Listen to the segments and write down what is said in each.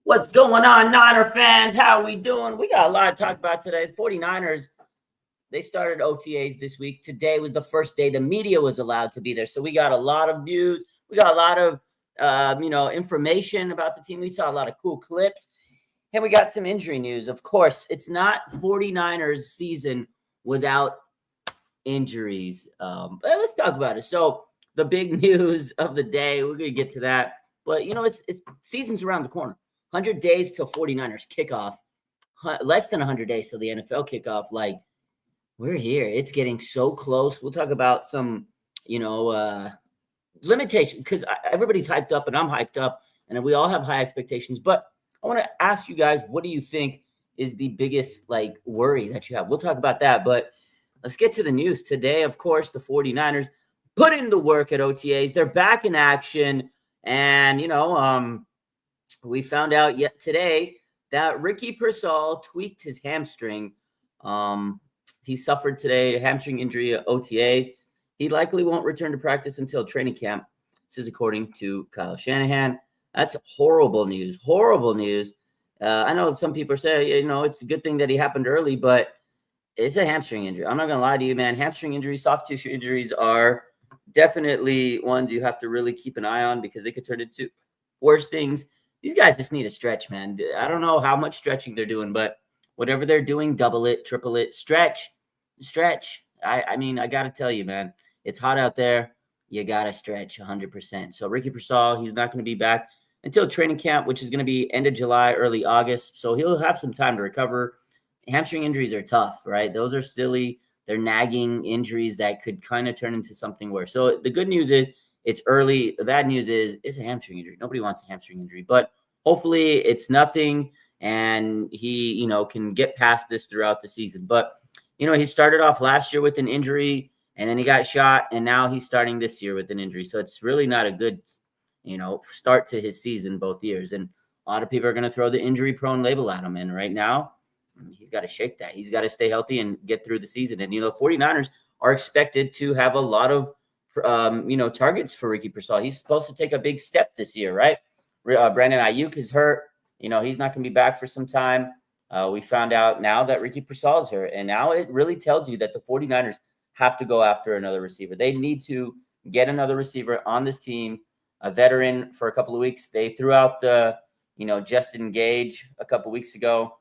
What's going on, Niner fans? How are we doing? We got a lot to talk about today. 49ers, they started OTAs this week. Today was the first day the media was allowed to be there. So we got a lot of news. We got a lot of, information about the team. We saw a lot of cool clips. And we got some injury news. Of course, it's not 49ers season without injuries. But let's talk about it. So the big news of the day, we're going to get to that. But, it's season's around the corner. 100 days till 49ers kickoff. Less than 100 days till the NFL kickoff. Like, we're here. It's getting so close. We'll talk about some, limitation because everybody's hyped up and I'm hyped up and we all have high expectations. But I want to ask you guys, what do you think is the biggest, worry that you have? We'll talk about that. But let's get to the news. Today, of course, the 49ers put in the work at OTAs. They're back in action. And, we found out yet today that Ricky Pearsall tweaked his hamstring. He suffered today a hamstring injury at OTAs. He likely won't return to practice until training camp. This is according to Kyle Shanahan. That's horrible news. Horrible news. I know some people say, it's a good thing that he happened early, but it's a hamstring injury. I'm not going to lie to you, man. Hamstring injuries, soft tissue injuries are definitely ones you have to really keep an eye on because they could turn into worse things. These guys just need a stretch, man. I don't know how much stretching they're doing, but whatever they're doing, double it, triple it, stretch. I mean, I got to tell you, man, it's hot out there. You got to stretch 100%. So Ricky Pearsall, he's not going to be back until training camp, which is going to be end of July, early August. So he'll have some time to recover. Hamstring injuries are tough, right? Those are silly. They're nagging injuries that could kind of turn into something worse. So the good news is it's early. The bad news is it's a hamstring injury. Nobody wants a hamstring injury, but hopefully it's nothing and he, can get past this throughout the season. But, he started off last year with an injury and then he got shot and now he's starting this year with an injury. So it's really not a good, start to his season both years. And a lot of people are going to throw the injury prone label at him. And right now he's got to shake that. He's got to stay healthy and get through the season. And, 49ers are expected to have a lot of, targets for Ricky Pearsall. He's supposed to take a big step this year, right? Brandon Ayuk is hurt. He's not going to be back for some time. We found out now that Ricky Pearsall is hurt. And now it really tells you that the 49ers have to go after another receiver. They need to get another receiver on this team, a veteran for a couple of weeks. They threw out the, Justin Gage a couple of weeks ago,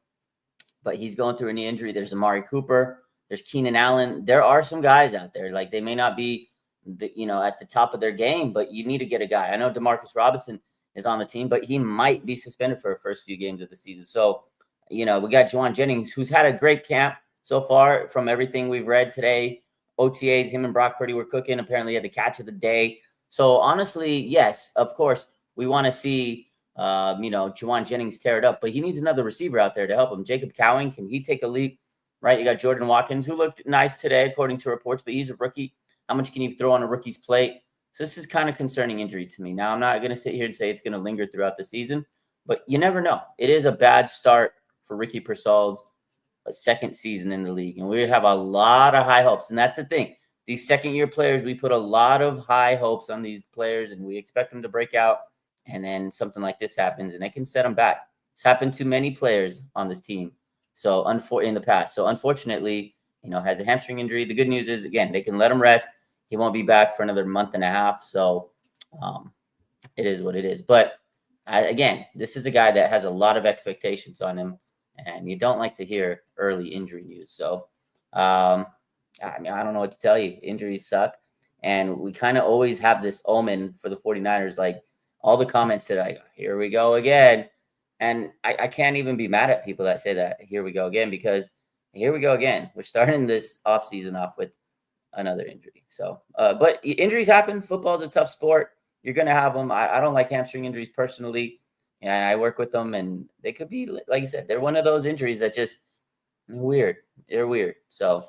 but he's going through a knee injury. There's Amari Cooper. There's Keenan Allen. There are some guys out there. They may not be, at the top of their game, but you need to get a guy. I know DeMarcus Robinson is on the team, but he might be suspended for the first few games of the season. So, we got Juwan Jennings, who's had a great camp so far from everything we've read today. OTAs, him and Brock Purdy were cooking. Apparently had the catch of the day. So honestly, yes, of course, we want to see, Juwan Jennings tear it up, but he needs another receiver out there to help him. Jacob Cowing, can he take a leap? Right? You got Jordan Watkins, who looked nice today, according to reports, but he's a rookie. How much can you throw on a rookie's plate? So this is kind of concerning injury to me. Now, I'm not going to sit here and say it's going to linger throughout the season, but you never know. It is a bad start for Ricky Pearsall's second season in the league, and we have a lot of high hopes, and that's the thing. These second-year players, we put a lot of high hopes on these players, and we expect them to break out, and then something like this happens, and it can set them back. It's happened to many players on this team in the past. So unfortunately, has a hamstring injury. The good news is, again, they can let him rest. He won't be back for another month and a half. So it is what it is. But again, this is a guy that has a lot of expectations on him, and you don't like to hear early injury news. So, I don't know what to tell you. Injuries suck. And we kind of always have this omen for the 49ers, like all the comments today, here we go again. And I can't even be mad at people that say that, here we go again, because here we go again. We're starting this offseason off with another injury. So, but injuries happen. Football is a tough sport. You're going to have them. I don't like hamstring injuries personally. And I work with them, and they could be, like you said, they're one of those injuries that just weird. They're weird. So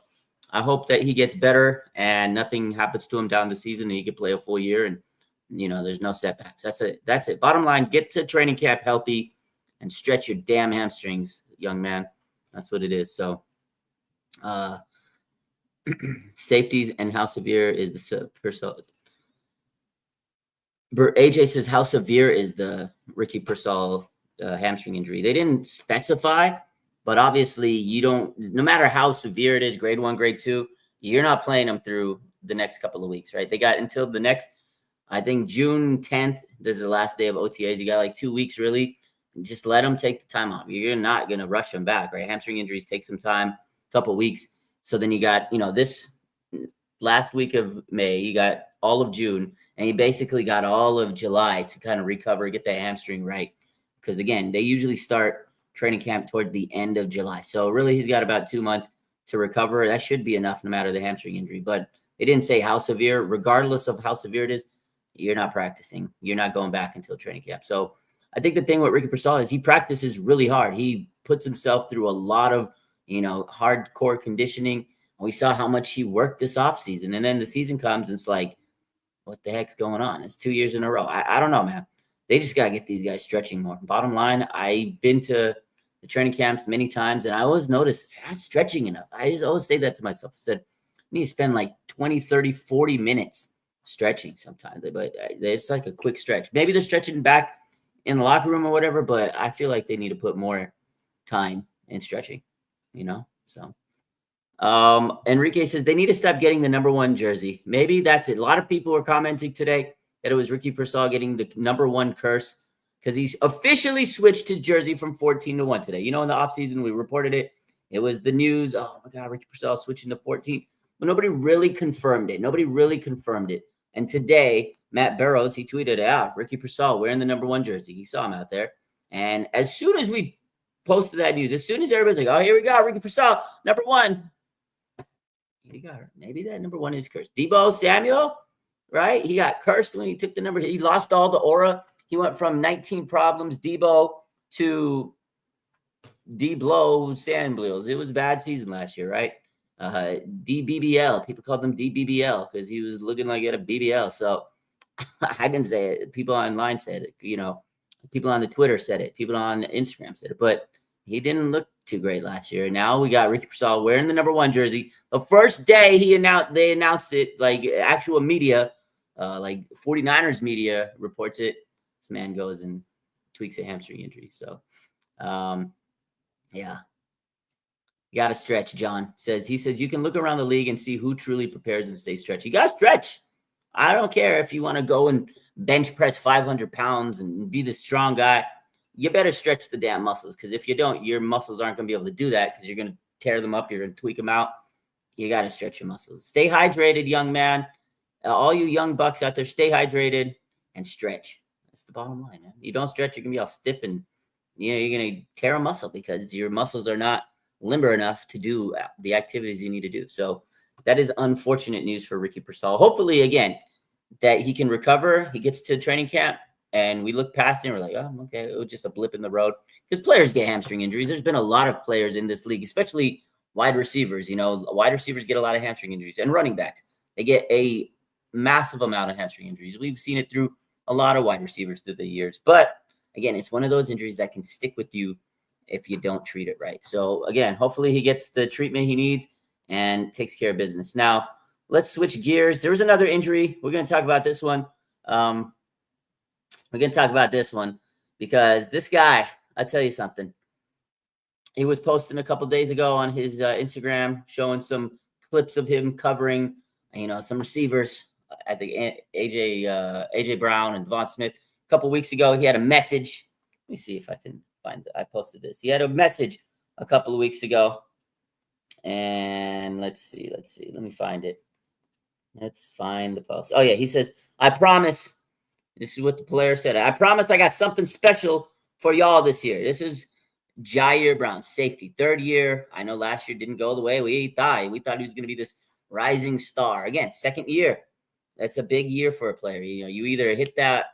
I hope that he gets better and nothing happens to him down the season and he can play a full year and, there's no setbacks. That's it. That's it. Bottom line, get to training camp healthy and stretch your damn hamstrings, young man. That's what it is. So, safeties and how severe is the Pearsall? AJ says, how severe is the Ricky Pearsall hamstring injury. They didn't specify, but obviously you don't, no matter how severe it is, grade 1, grade 2, you're not playing them through the next couple of weeks, right? They got until the next, I think June 10th, this is the last day of OTAs. You got like 2 weeks really. Just let them take the time off. You're not going to rush them back, right? Hamstring injuries take some time, a couple of weeks. So then you got, this last week of May, you got all of June, and you basically got all of July to kind of recover, get that hamstring right. Because again, they usually start training camp toward the end of July. So really he's got about 2 months to recover. That should be enough no matter the hamstring injury. But they didn't say how severe. Regardless of how severe it is, you're not practicing. You're not going back until training camp. So I think the thing with Ricky Pearsall is he practices really hard. He puts himself through a lot of, hardcore conditioning. We saw how much he worked this offseason. And then the season comes and it's like, what the heck's going on? It's 2 years in a row. I don't know, man. They just got to get these guys stretching more. Bottom line, I've been to the training camps many times, and I always notice they're not stretching enough. I just always say that to myself. I said, I need to spend like 20, 30, 40 minutes stretching sometimes. But it's like a quick stretch. Maybe they're stretching back in the locker room or whatever, but I feel like they need to put more time in stretching, so. Enrique says they need to stop getting the number 1 jersey. Maybe that's it. A lot of people were commenting today that it was Ricky Pearsall getting the number 1 curse because he's officially switched his jersey from 14 to 1 today. In the offseason, we reported it. It was the news. Oh my God, Ricky Pearsall switching to 14. But nobody really confirmed it. And today, Matt Barrows, he tweeted out, Ricky Pearsall wearing the number 1 jersey. He saw him out there. And as soon as we posted that news, as soon as everybody's like, oh, here we go, Ricky Pearsall, number 1. You got her. Maybe that number 1 is cursed. Deebo Samuel, right? He got cursed when he took the number. He lost all the aura. He went from 19 problems, Deebo, to D-Blow Sandbleels. It was a bad season last year, right? DBBL. People called him DBBL because he was looking like he had a BBL. So I didn't say it. People online said it. People on the Twitter said it. People on Instagram said it. But he didn't look too great last year. Now we got Ricky Pearsall wearing the number 1 jersey. The first day they announced it, like actual media, like 49ers media reports it. This man goes and tweaks a hamstring injury. So, yeah. You got to stretch, John says. He says you can look around the league and see who truly prepares and stays stretched. You got to stretch. I don't care if you want to go and bench press 500 pounds and be the strong guy. You better stretch the damn muscles, because if you don't, your muscles aren't going to be able to do that because you're going to tear them up. You're going to tweak them out. You got to stretch your muscles. Stay hydrated, young man. All you young bucks out there, stay hydrated and stretch. That's the bottom line, man. You don't stretch, you're going to be all stiff and you're going to tear a muscle because your muscles are not limber enough to do the activities you need to do. So that is unfortunate news for Ricky Pearsall. Hopefully, again, that he can recover. He gets to training camp. And we look past it and we're like, oh, okay, it was just a blip in the road. Because players get hamstring injuries. There's been a lot of players in this league, especially wide receivers. Wide receivers get a lot of hamstring injuries. And running backs, they get a massive amount of hamstring injuries. We've seen it through a lot of wide receivers through the years. But, again, it's one of those injuries that can stick with you if you don't treat it right. So, again, hopefully he gets the treatment he needs and takes care of business. Now, let's switch gears. There was another injury. We're going to talk about this one. We're going to talk about this one because this guy, I'll tell you something. He was posting a couple days ago on his Instagram showing some clips of him covering, some receivers. I think AJ Brown and Devon Smith. A couple weeks ago, he had a message. Let me see if I can find it. I posted this. He had a message a couple of weeks ago. And let's see. Let me find it. Let's find the post. Oh, yeah. He says, I promise. This is what the player said. I promised I got something special for y'all this year. This is Ji'Ayir Brown, safety, 3rd year. I know last year didn't go the way we thought he was going to be this rising star. Again, 2nd year. That's a big year for a player. You either hit that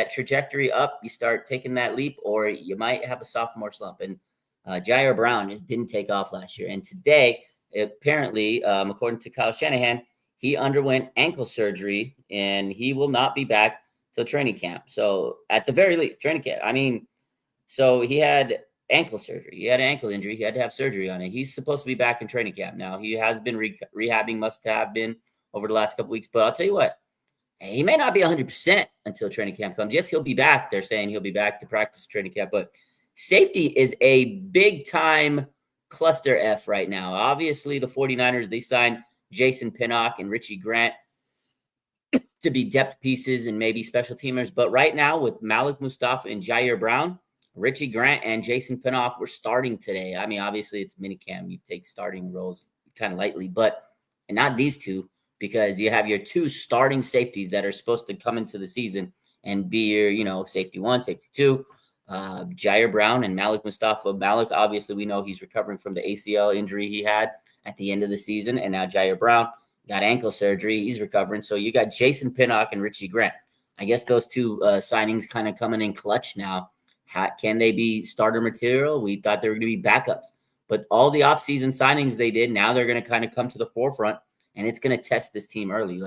trajectory up, you start taking that leap, or you might have a sophomore slump. And Ji'Ayir Brown just didn't take off last year. And today, apparently, according to Kyle Shanahan, he underwent ankle surgery, and he will not be back till training camp. So at the very least, training camp. So he had ankle surgery. He had an ankle injury. He had to have surgery on it. He's supposed to be back in training camp now. He has been rehabbing, must have been over the last couple weeks. But I'll tell you what, He may not be 100% until training camp comes. Yes, he'll be back. They're saying he'll be back to practice training camp, but safety is a big time cluster F right now. Obviously, the 49ers, they signed Jason Pinnock and Richie Grant to be depth pieces and maybe special teamers. But right now, with Malik Mustafa and Ji'Ayir Brown, Richie Grant and Jason Pinnock were starting today. I mean, obviously, it's minicamp. You take starting roles kind of lightly, but and not these two, because you have your two starting safeties that are supposed to come into the season and be your, safety one, safety two, Ji'Ayir Brown and Malik Mustafa. Malik, obviously, we know he's recovering from the ACL injury he had at the end of the season. And now Ji'Ayir Brown got ankle surgery. He's recovering. So you got Jason Pinnock and Richie Grant. I guess those two signings kind of coming in clutch now. Can they be starter material? We thought they were going to be backups. But all the offseason signings they did, now they're going to kind of come to the forefront. And it's going to test this team early.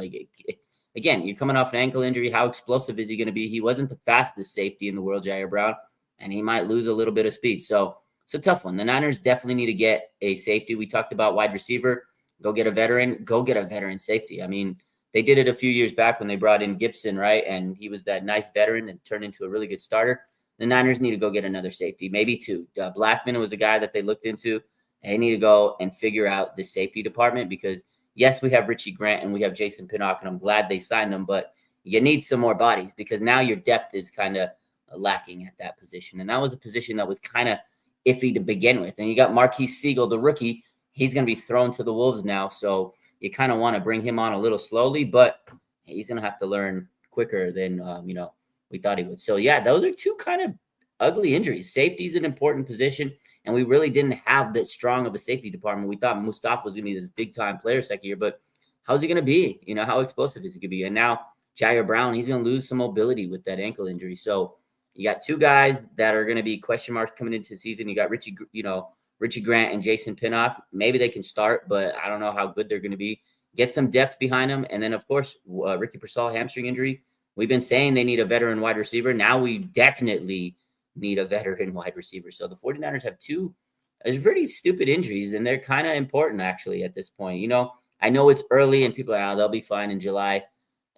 Again, you're coming off an ankle injury. How explosive is he going to be? He wasn't the fastest safety in the world, Ji'Ayir Brown, and he might lose a little bit of speed. So it's a tough one. The Niners definitely need to get a safety. We talked about wide receiver. Go get a veteran. Go get a veteran safety. I mean, they did it a few years back when they brought in Gibson, right? And he was that nice veteran and turned into a really good starter. The Niners need to go get another safety, maybe two. Blackman was a guy that they looked into. They need to go and figure out the safety department because – yes, we have Richie Grant and we have Jason Pinnock, and I'm glad they signed them, but you need some more bodies because now your depth is kind of lacking at that position. And that was a position that was kind of iffy to begin with. And you got Marquise Siegel, the rookie. He's going to be thrown to the Wolves now, so you kind of want to bring him on a little slowly, but he's going to have to learn quicker than, we thought he would. So, yeah, those are two kind of ugly injuries. Safety is an important position. And we really didn't have that strong of a safety department. We thought Mustafa was going to be this big-time player second year, but how's he going to be? How explosive is he going to be? And now Ji'Ayir Brown, he's going to lose some mobility with that ankle injury. So you got two guys that are going to be question marks coming into the season. You got Richie Grant and Jason Pinnock. Maybe they can start, but I don't know how good they're going to be. Get some depth behind them. And then, of course, Ricky Pearsall hamstring injury. We've been saying they need a veteran wide receiver. Now we definitely need a veteran wide receiver. So the 49ers have two pretty stupid injuries, and they're kind of important actually at this point. I know it's early and people are, they'll be fine in July.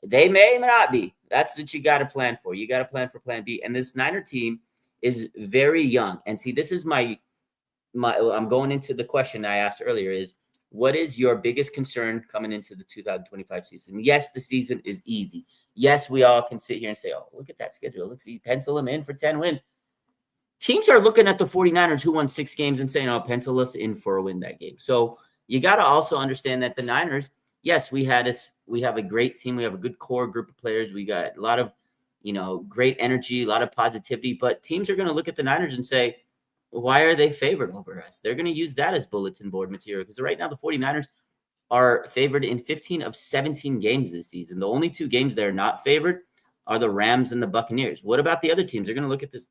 They may not be. That's what you got to plan for. You got to plan for plan B. And this Niner team is very young. And see, this is my I'm going into the question I asked earlier is, what is your biggest concern coming into the 2025 season? Yes, the season is easy. Yes, we all can sit here and say, oh, look at that schedule. Look, see, pencil them in for 10 wins. Teams are looking at the 49ers who won 6 games and saying, oh, pencil us in for a win that game. So you got to also understand that the Niners, yes, we have a great team. We have a good core group of players. We got a lot of, great energy, a lot of positivity. But teams are going to look at the Niners and say, why are they favored over us? They're going to use that as bulletin board material because right now the 49ers are favored in 15 of 17 games this season. The only 2 games that are not favored are the Rams and the Buccaneers. What about the other teams? They're going to look at this.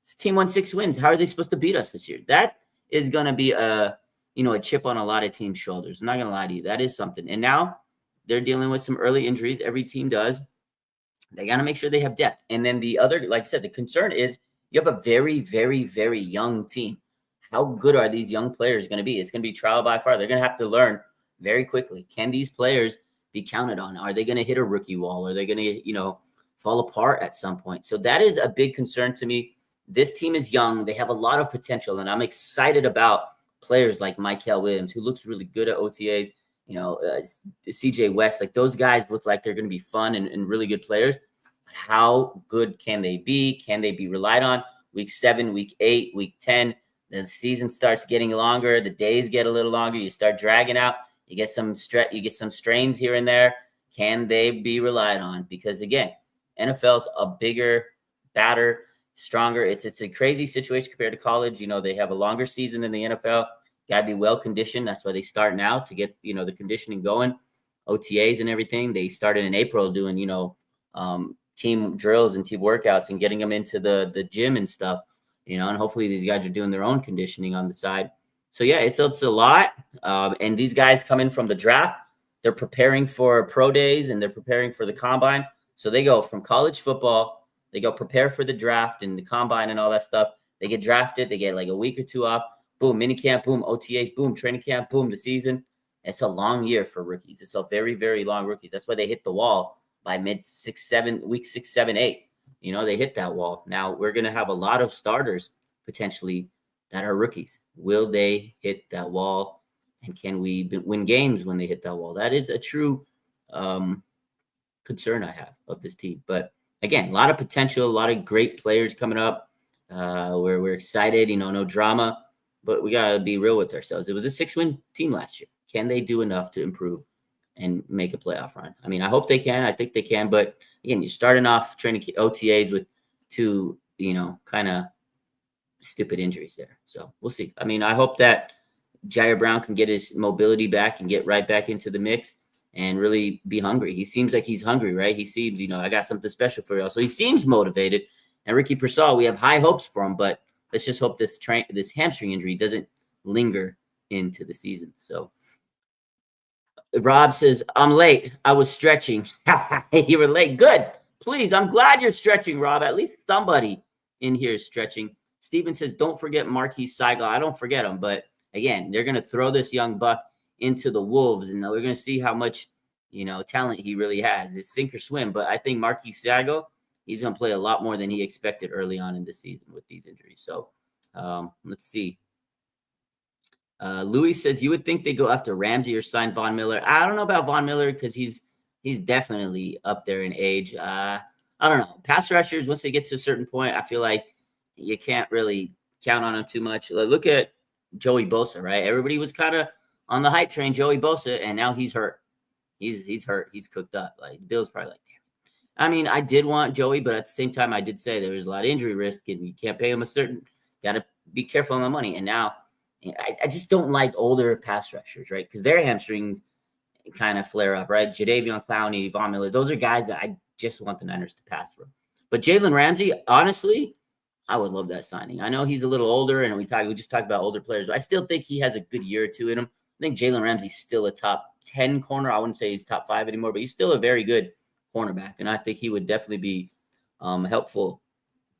This team won 6 wins. How are they supposed to beat us this year? That is going to be a chip on a lot of teams' shoulders. I'm not going to lie to you. That is something. And now they're dealing with some early injuries. Every team does. They got to make sure they have depth. And then the other, like I said, the concern is you have a very, very, very young team. How good are these young players going to be? It's going to be trial by fire. They're going to have to learn very quickly. Can these players be counted on? Are they going to hit a rookie wall? Are they going to, fall apart at some point? So that is a big concern to me. This team is young. They have a lot of potential, and I'm excited about players like Mykel Williams, who looks really good at OTAs, CJ West. Like those guys look like they're going to be fun and really good players. But how good can they be? Can they be relied on? Week 7, week 8, week 10, the season starts getting longer. The days get a little longer. You start dragging out. You get some strains here and there. Can they be relied on? Because again, NFL's a bigger, badder, stronger. It's a crazy situation compared to college. They have a longer season in the NFL. Got to be well conditioned. That's why they start now to get, the conditioning going, OTAs and everything. They started in April doing, team drills and team workouts and getting them into the gym and stuff, and hopefully these guys are doing their own conditioning on the side. So yeah, it's a lot. And these guys come in from the draft. They're preparing for pro days and they're preparing for the combine. So they go from college football. They go prepare for the draft and the combine and all that stuff. They get drafted. They get like a week or 2 off. Boom, minicamp. Boom, OTAs. Boom, training camp. Boom, the season. It's a long year for rookies. It's a very, very long rookies. That's why they hit the wall by week 6, 7, 8. They hit that wall. Now we're going to have a lot of starters potentially that are rookies. Will they hit that wall? And can we win games when they hit that wall? That is a true concern I have of this team. But again, a lot of potential, a lot of great players coming up. We're excited, no drama, but we got to be real with ourselves. It was a 6-win team last year. Can they do enough to improve and make a playoff run? I mean, I hope they can. I think they can. But again, you're starting off training OTAs with 2, kind of stupid injuries there. So we'll see. I mean, I hope that Ji'Ayir Brown can get his mobility back and get right back into the mix and really be hungry. He seems like he's hungry, right? He seems, I got something special for y'all. So he seems motivated. And Ricky Pearsall, we have high hopes for him, but let's just hope this hamstring injury doesn't linger into the season. So Rob says, I'm late. I was stretching. You were late. Good. Please. I'm glad you're stretching, Rob. At least somebody in here is stretching. Steven says, don't forget Marquise Seigel. I don't forget him, but again, they're going to throw this young buck into the wolves, and we're going to see how much, talent he really has. It's sink or swim, but I think Marquise Seigel, he's going to play a lot more than he expected early on in the season with these injuries. So let's see. Louis says, you would think they go after Ramsey or sign Von Miller. I don't know about Von Miller because he's definitely up there in age. I don't know. Pass rushers, once they get to a certain point, I feel like you can't really count on them too much. Look at Joey Bosa, right? Everybody was kind of on the hype train, Joey Bosa, and now he's hurt. He's hurt. He's cooked up. Like, Bill's probably like, damn. I mean, I did want Joey, but at the same time, I did say there was a lot of injury risk, and you can't pay him got to be careful on the money. And now I just don't like older pass rushers, right? Because their hamstrings kind of flare up, right? Jadeveon Clowney, Von Miller, those are guys that I just want the Niners to pass for. But Jalen Ramsey, honestly, I would love that signing. I know he's a little older, and we just talked about older players, but I still think he has a good year or two in him. I think Jalen Ramsey's still a top 10 corner. I wouldn't say he's top 5 anymore, but he's still a very good cornerback, and I think he would definitely be helpful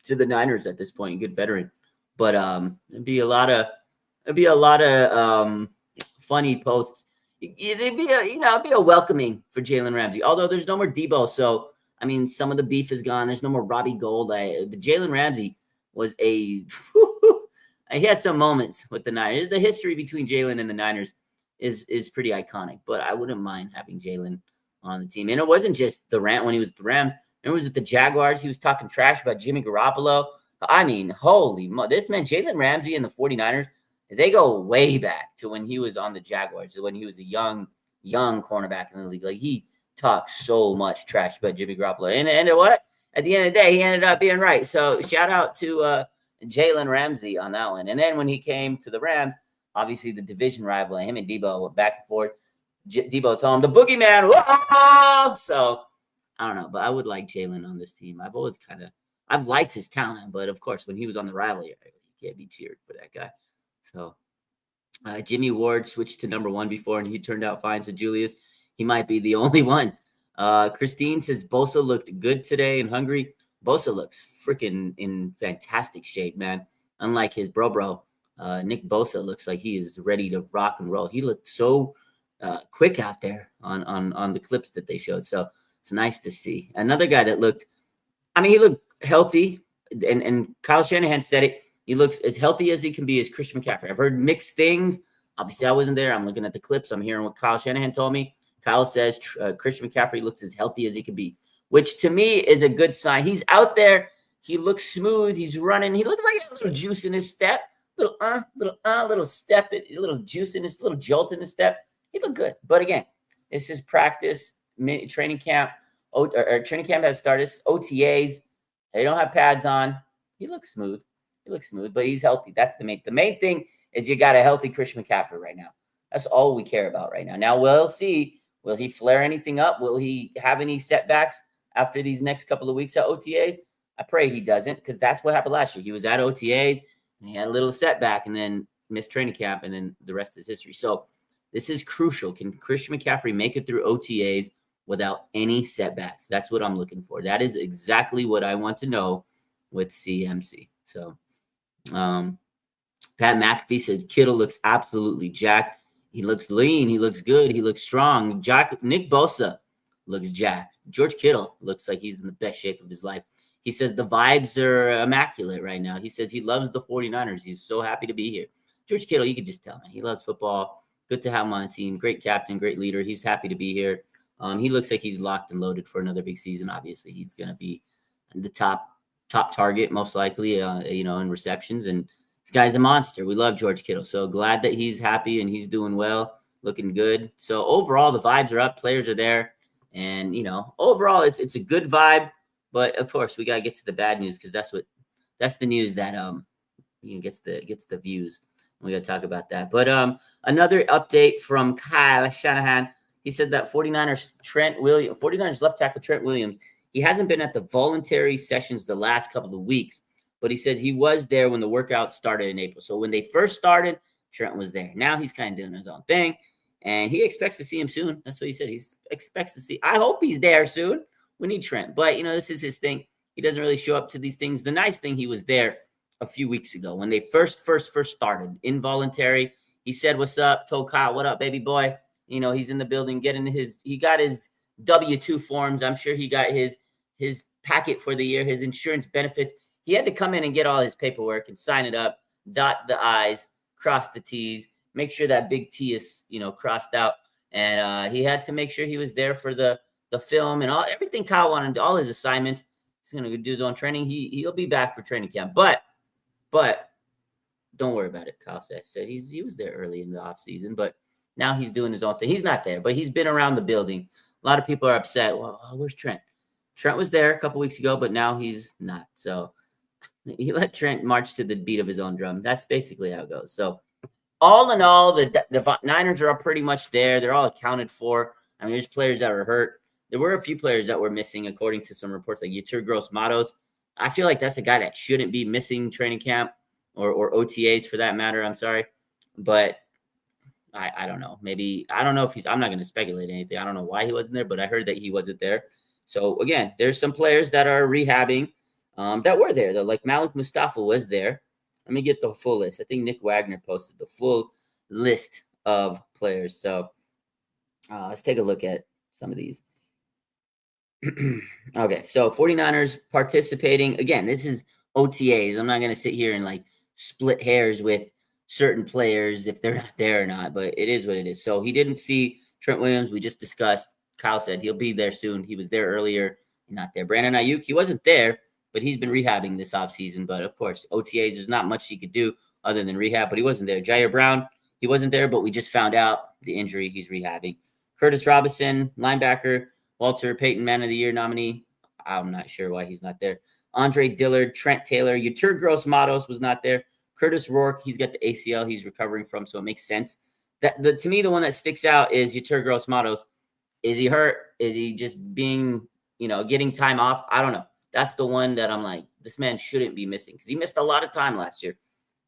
to the Niners at this point. A good veteran, but it'd be a lot of funny posts. It'd be a welcoming for Jalen Ramsey. Although there's no more Debo, so I mean, some of the beef is gone. There's no more Robbie Gould. But Jalen Ramsey was he had some moments with the Niners. The history between Jalen and the Niners is pretty iconic. But I wouldn't mind having Jalen on the team. And it wasn't just the rant when he was with the Rams. It was with the Jaguars. He was talking trash about Jimmy Garoppolo. I mean, this man, Jalen Ramsey and the 49ers, they go way back to when he was on the Jaguars, when he was a young cornerback in the league. Like, he talked so much trash about Jimmy Garoppolo. And what? At the end of the day, he ended up being right. So shout out to Jalen Ramsey on that one. And then when he came to the Rams, obviously the division rival, him and Debo went back and forth. Debo told him, the boogeyman. Whoa! So I don't know, but I would like Jalen on this team. I've liked his talent, but of course, when he was on the rival, you can't be cheered for that guy. So Jimmy Ward switched to number 1 before, and he turned out fine. So Julius, he might be the only one. Christine says Bosa looked good today and hungry. Bosa looks freaking in fantastic shape, man. Unlike his bro, Nick Bosa looks like he is ready to rock and roll. He looked so quick out there on the clips that they showed. So it's nice to see. Another guy that looked, he looked healthy, and Kyle Shanahan said it. He looks as healthy as he can be as Christian McCaffrey. I've heard mixed things. Obviously, I wasn't there. I'm looking at the clips. I'm hearing what Kyle Shanahan told me. Kyle says Christian McCaffrey looks as healthy as he can be, which to me is a good sign. He's out there. He looks smooth. He's running. He looks like a little juice in his step. Little step, a little juice in his, little jolt in his step. He looked good. But again, this is practice, training camp. Training camp has started. OTAs. They don't have pads on. He looks smooth. But he's healthy. That's the main thing is you got a healthy Christian McCaffrey right now. That's all we care about right now. Now we'll see. Will he flare anything up? Will he have any setbacks after these next couple of weeks at OTAs? I pray he doesn't, because that's what happened last year. He was at OTAs, and he had a little setback, and then missed training camp, and then the rest is history. So this is crucial. Can Christian McCaffrey make it through OTAs without any setbacks? That's what I'm looking for. That is exactly what I want to know with CMC. So Pat McAfee says Kittle looks absolutely jacked. He looks lean. He looks good. He looks strong. Nick Bosa looks jacked. George Kittle looks like he's in the best shape of his life. He says the vibes are immaculate right now. He says he loves the 49ers. He's so happy to be here. George Kittle, you can just tell, man. He loves football. Good to have him on the team. Great captain, great leader. He's happy to be here. He looks like he's locked and loaded for another big season. Obviously, he's going to be the top target, most likely, in receptions. And this guy's a monster. We love George Kittle. So glad that he's happy and he's doing well, looking good. So overall, the vibes are up. Players are there. And, overall, it's a good vibe. But, of course, we got to get to the bad news because that's the news that gets the views. We got to talk about that. But another update from Kyle Shanahan. He said that 49ers left tackle Trent Williams, he hasn't been at the voluntary sessions the last couple of weeks, but he says he was there when the workout started in April. So when they first started, Trent was there. Now he's kind of doing his own thing, and he expects to see him soon. That's what he said. He expects to see. I hope he's there soon. We need Trent. But, this is his thing. He doesn't really show up to these things. The nice thing, he was there a few weeks ago when they first started involuntary. He said, "What's up?" Told Kyle, "What up, baby boy?" He's in the building he got his W-2 forms. I'm sure he got his packet for the year, his insurance benefits. He had to come in and get all his paperwork and sign it up, dot the I's, cross the T's, make sure that big T is, crossed out. And he had to make sure he was there for the film and everything Kyle wanted, all his assignments. He's going to do his own training. He'll be back for training camp. But don't worry about it, Kyle said. He was there early in the offseason, but now he's doing his own thing. He's not there, but he's been around the building. A lot of people are upset. Well, where's Trent? Trent was there a couple weeks ago, but now he's not. So he let Trent march to the beat of his own drum. That's basically how it goes. So all in all, the Niners are pretty much there. They're all accounted for. I mean, there's players that are hurt. There were a few players that were missing, according to some reports, like Yetur Gross-Matos. I feel like that's a guy that shouldn't be missing training camp or OTAs for that matter. I'm sorry. But I don't know. Maybe I don't know if I'm not going to speculate anything. I don't know why he wasn't there, but I heard that he wasn't there. So again, there's some players that are rehabbing that were there. Though, like Malik Mustafa was there. Let me get the full list. I think Nick Wagner posted the full list of players. So let's take a look at some of these. Okay, so 49ers participating. Again, this is OTAs. I'm not going to sit here and split hairs with certain players if they're not there or not, but it is what it is. So he didn't see Trent Williams. We just discussed. Kyle said he'll be there soon. He was there earlier, not there. Brandon Ayuk, he wasn't there, but he's been rehabbing this offseason. But of course, OTAs, there's not much he could do other than rehab, but he wasn't there. Ji'Ayir Brown, he wasn't there, but we just found out the injury he's rehabbing. Curtis Robinson, linebacker, Walter Payton Man of the Year nominee. I'm not sure why he's not there. Andre Dillard, Trent Taylor, Yetur Gross-Matos was not there. Curtis Rourke, he's got the ACL he's recovering from, so it makes sense. To me, the one that sticks out is Yetur Gross-Matos. Is he hurt? Is he just being, getting time off? I don't know. That's the one that I'm like, this man shouldn't be missing because he missed a lot of time last year.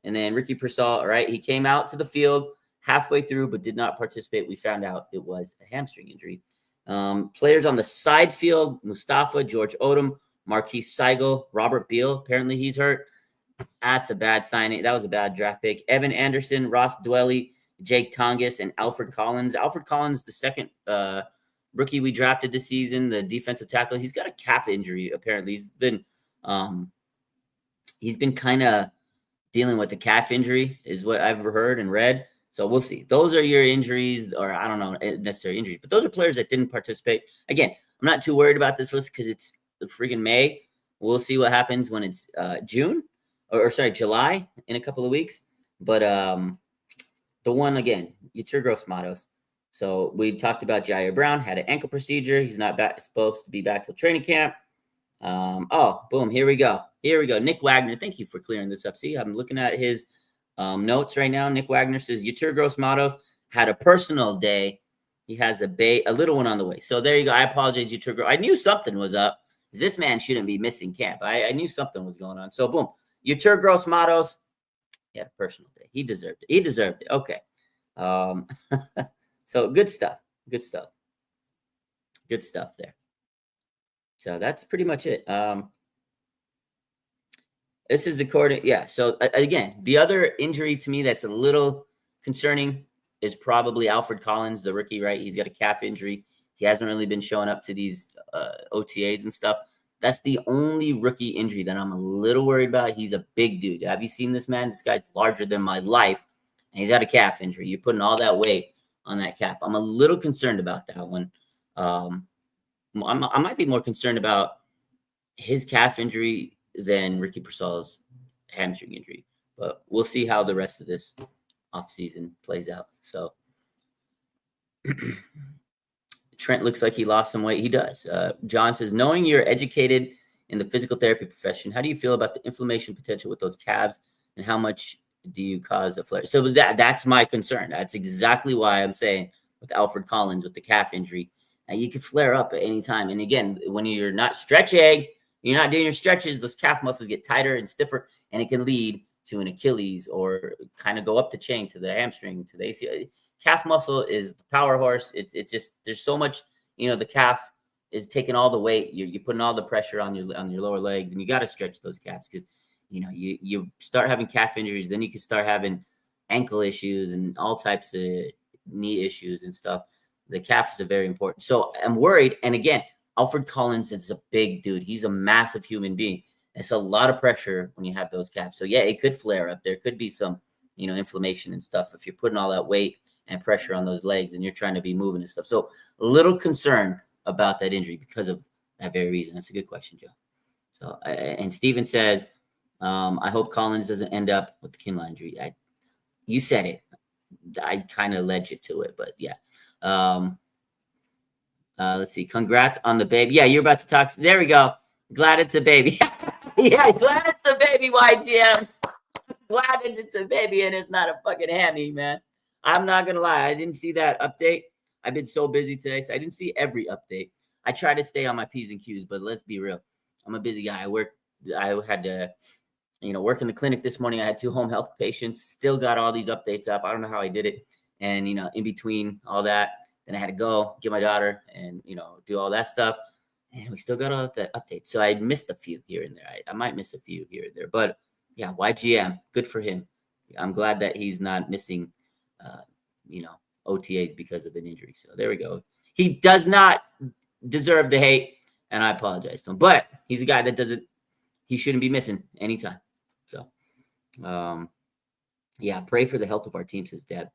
And then Ricky Pearsall, right? He came out to the field halfway through but did not participate. We found out it was a hamstring injury. Players on the side field, Mustafa, George Odom, Marquise Seigel, Robert Beal. Apparently he's hurt. That's a bad signing. That was a bad draft pick. Evan Anderson, Ross Dwelly, Jake Tongas, and Alfred Collins. Alfred Collins, the second rookie we drafted this season, the defensive tackle. He's got a calf injury, apparently. He's been kind of dealing with the calf injury, is what I've heard and read. So we'll see. Those are your injuries, or I don't know necessarily injuries, but those are players that didn't participate. Again, I'm not too worried about this list because it's the freaking May. We'll see what happens when it's July in a couple of weeks. But the one, again, Yetur Gross-Matos. So we talked about Ji'Ayir Brown, had an ankle procedure. He's not supposed to be back till training camp. Boom, here we go. Nick Wagner, thank you for clearing this up. See, I'm looking at his notes right now. Nick Wagner says Yetur Gross-Matos had a personal day. He has a little one on the way. So there you go. I apologize, Yetur Gross. I knew something was up. This man shouldn't be missing camp. I knew something was going on. So boom. Yetur Gross-Matos, he had a personal day. He deserved it. Okay. So good stuff there. So that's pretty much it. This is according, yeah. So again, the other injury to me that's a little concerning is probably Alfred Collins, the rookie, right? He's got a calf injury. He hasn't really been showing up to these OTAs and stuff. That's the only rookie injury that I'm a little worried about. He's a big dude. Have you seen this man? This guy's larger than my life, and he's got a calf injury. You're putting all that weight on that calf. I'm a little concerned about that one. I might be more concerned about his calf injury than Ricky Pearsall's hamstring injury, but we'll see how the rest of this offseason plays out. So Trent looks like he lost some weight. He does. John says, knowing you're educated in the physical therapy profession, how do you feel about the inflammation potential with those calves, and how much do you cause a flare? So that's my concern. That's exactly why I'm saying with Alfred Collins, with the calf injury, you could flare up at any time. And again, when you're not stretching, you're not doing your stretches, those calf muscles get tighter and stiffer, and it can lead to an Achilles or kind of go up the chain to the hamstring, to the ACL. Calf muscle is the power horse. It's just, there's so much, the calf is taking all the weight. You're putting all the pressure on your lower legs, and you got to stretch those calves because, you start having calf injuries, then you can start having ankle issues and all types of knee issues and stuff. The calf is very important. So I'm worried. And again, Alfred Collins is a big dude. He's a massive human being. It's a lot of pressure when you have those calves. So yeah, it could flare up. There could be some, inflammation and stuff if you're putting all that weight and pressure on those legs and you're trying to be moving and stuff. So a little concerned about that injury because of that very reason. That's a good question, Joe. So, and Steven says, I hope Collins doesn't end up with the Kinlaw injury. You said it. I kind of led you to it, but yeah. Let's see. Congrats on the baby. Yeah, you're about to talk. There we go. Glad it's a baby. Yeah, glad it's a baby, YGM. Glad it's a baby and it's not a fucking hammy, man. I'm not going to lie. I didn't see that update. I've been so busy today, so I didn't see every update. I try to stay on my P's and Q's, but let's be real. I'm a busy guy. I had to, work in the clinic this morning. I had 2 home health patients, still got all these updates up. I don't know how I did it. And, in between all that, then I had to go get my daughter and, do all that stuff. And we still got all that updates. So I missed a few here and there. I might miss a few here and there. But, yeah, YGM, good for him. I'm glad that he's not missing, OTAs because of an injury. So there we go. He does not deserve the hate, and I apologize to him. But he's a guy that he shouldn't be missing anytime. So, yeah, pray for the health of our team, says Deb.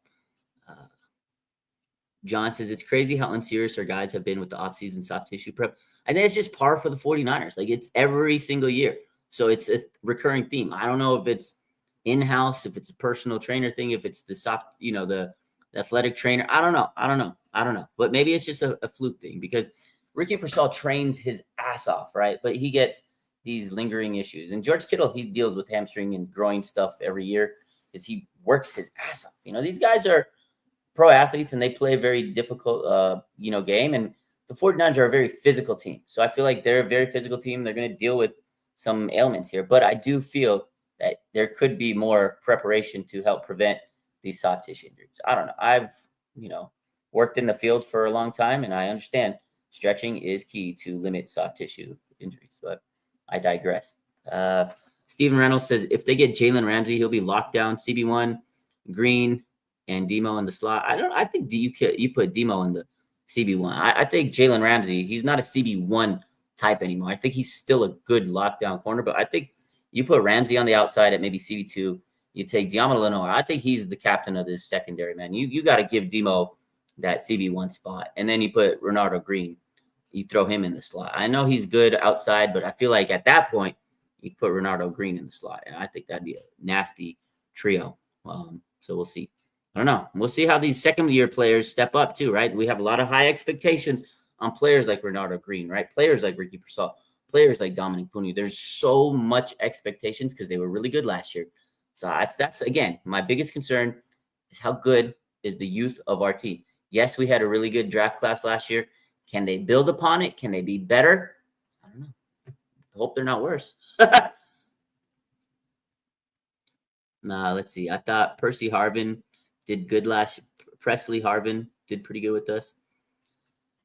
John says, it's crazy how unserious our guys have been with the offseason soft tissue prep. I think it's just par for the 49ers. Like, it's every single year. So it's a recurring theme. I don't know if it's in-house, if it's a personal trainer thing, if it's the soft, the athletic trainer. I don't know. But maybe it's just a fluke thing because Ricky Pearsall trains his ass off, right? But he gets these lingering issues. And George Kittle, he deals with hamstring and groin stuff every year because he works his ass off. These guys are pro athletes and they play a very difficult, game. And the 49ers are a very physical team. So I feel like they're a very physical team. They're going to deal with some ailments here. But I do feel that there could be more preparation to help prevent these soft tissue injuries. I don't know. I've, worked in the field for a long time, and I understand stretching is key to limit soft tissue injuries, but I digress. Steven Reynolds says, if they get Jalen Ramsey, he'll be locked down. CB1, Green, and Demo in the slot. I think you put Demo in the CB1. I think Jalen Ramsey, he's not a CB1 type anymore. I think he's still a good lockdown corner, but I think you put Ramsey on the outside at maybe CB2. You take Diamond Lenore. I think he's the captain of this secondary, man. You got to give Demo that CB1 spot. And then you put Renardo Green. You throw him in the slot. I know he's good outside, but I feel like at that point, you put Renardo Green in the slot. And I think that'd be a nasty trio. So we'll see. I don't know. We'll see how these second-year players step up too, right? We have a lot of high expectations on players like Renardo Green, right? Players like Ricky Pearsall, players like Dominic Puni. There's so much expectations because they were really good last year. So that's again, my biggest concern is how good is the youth of our team. Yes, we had a really good draft class last year. Can they build upon it? Can they be better? I don't know. I hope they're not worse. Let's see. I thought Percy Harvin did good last. Presley Harvin did pretty good with us.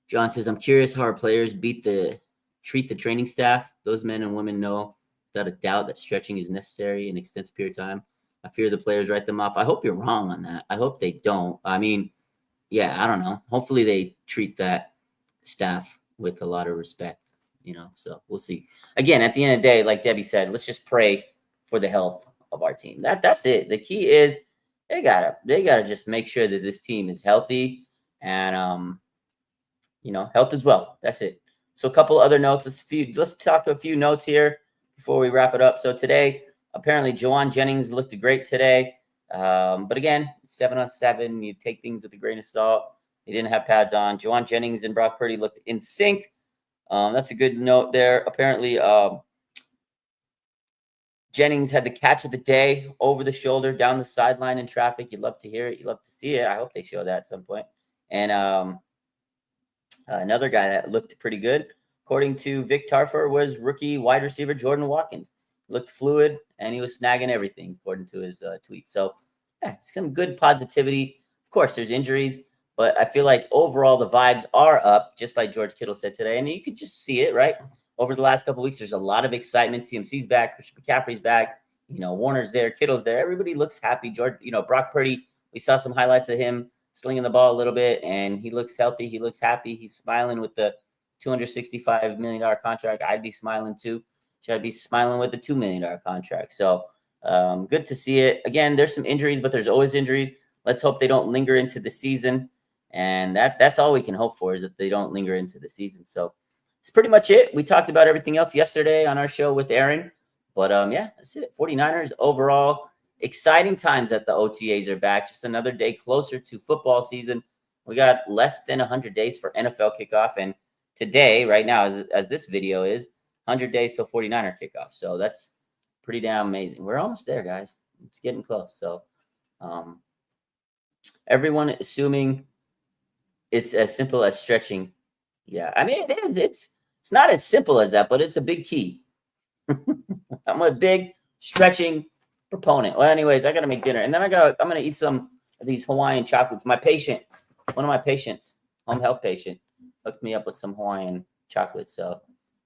John says, I'm curious how our players treat the training staff. Those men and women know without a doubt that stretching is necessary in an extensive period of time. I fear the players write them off. I hope you're wrong on that. I hope they don't. I mean, yeah, I don't know. Hopefully they treat that staff with a lot of respect, so we'll see. Again, at the end of the day, like Debbie said, let's just pray for the health of our team. That's it. The key is they gotta just make sure that this team is healthy and health as well. That's it. So a couple other notes. Let's talk a few notes here before we wrap it up. So today, apparently, Juwan Jennings looked great today. But again, 7-on-7, you take things with a grain of salt. They didn't have pads on. Juwan Jennings and Brock Purdy looked in sync. That's a good note there. Apparently, Jennings had the catch of the day over the shoulder down the sideline in traffic. You'd love to hear it. You'd love to see it. I hope they show that at some point. And another guy that looked pretty good, according to Vic Tarfer, was rookie wide receiver Jordan Watkins. Looked fluid, and he was snagging everything, according to his tweet. So, yeah, some good positivity. Of course, there's injuries, but I feel like overall the vibes are up, just like George Kittle said today. And you could just see it, right? Over the last couple of weeks, there's a lot of excitement. CMC's back. Christian McCaffrey's back. Warner's there. Kittle's there. Everybody looks happy. Brock Purdy, we saw some highlights of him slinging the ball a little bit, and he looks healthy. He looks happy. He's smiling with the $265 million contract. I'd be smiling too. Should I be smiling with the $2 million contract? So good to see it. Again, there's some injuries, but there's always injuries. Let's hope they don't linger into the season. And that's all we can hope for, is that they don't linger into the season. So it's pretty much it. We talked about everything else yesterday on our show with Aaron. But, yeah, that's it. 49ers overall. Exciting times that the OTAs are back. Just another day closer to football season. We got less than 100 days for NFL kickoff. And today, right now, as this video is, 100 days till 49er kickoff. So that's pretty damn amazing. We're almost there, guys. It's getting close. So everyone assuming it's as simple as stretching. Yeah, I mean, it is. It's not as simple as that, but it's a big key. I'm a big stretching proponent. Well, anyways, I got to make dinner. And then I'm going to eat some of these Hawaiian chocolates. One of my patients, home health patient, hooked me up with some Hawaiian chocolates. So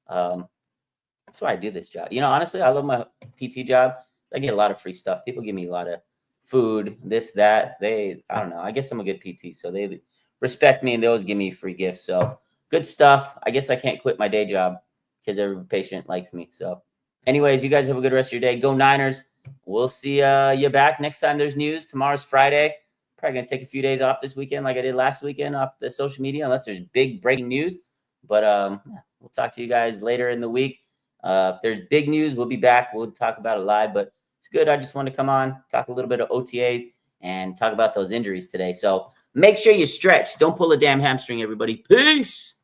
that's why I do this job. Honestly, I love my PT job. I get a lot of free stuff. People give me a lot of food, this, that. I don't know. I guess I'm a good PT. So they respect me, and they always give me free gifts. So good stuff. I guess I can't quit my day job because every patient likes me. So anyways, you guys have a good rest of your day. Go Niners. We'll see you back next time there's news. Tomorrow's Friday. Probably going to take a few days off this weekend like I did last weekend off the social media, unless there's big breaking news. But we'll talk to you guys later in the week. If there's big news, we'll be back. We'll talk about it live. But it's good. I just want to come on, talk a little bit of OTAs, and talk about those injuries today. So make sure you stretch. Don't pull a damn hamstring, everybody. Peace.